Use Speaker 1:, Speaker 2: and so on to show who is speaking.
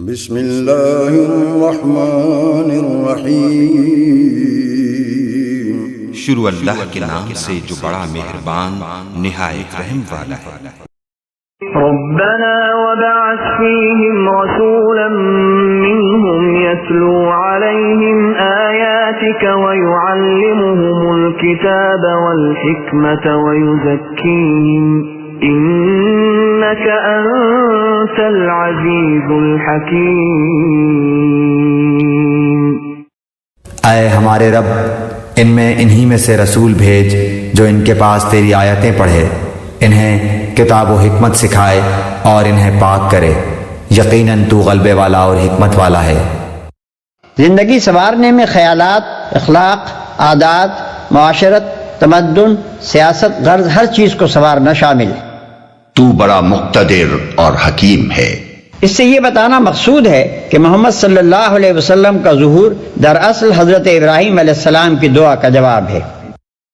Speaker 1: بسم اللہ الرحمن الرحیم،
Speaker 2: شروع اللہ کے نام سے جو بڑا مہربان نہایت رحم والا ہے۔
Speaker 3: ربنا وبعث فيهم رسولا منهم يتلو عليهم آياتك ويعلمهم الكتاب والحكمة ويزكيهم إنك أنت العزيز الحكيم۔
Speaker 4: اے ہمارے رب، ان میں انہی میں سے رسول بھیج جو ان کے پاس تیری آیتیں پڑھے، انہیں کتاب و حکمت سکھائے اور انہیں پاک کرے، یقیناً تو غلبے والا اور حکمت والا ہے۔
Speaker 5: زندگی سنوارنے میں خیالات، اخلاق، عادات، معاشرت، تمدن، سیاست، غرض ہر چیز کو سنوارنا شامل ہے۔
Speaker 6: تو بڑا مقتدر اور حکیم ہے۔
Speaker 5: اس سے یہ بتانا مقصود ہے کہ محمد صلی اللہ علیہ وسلم کا ظہور دراصل حضرت ابراہیم علیہ السلام کی دعا کا جواب ہے۔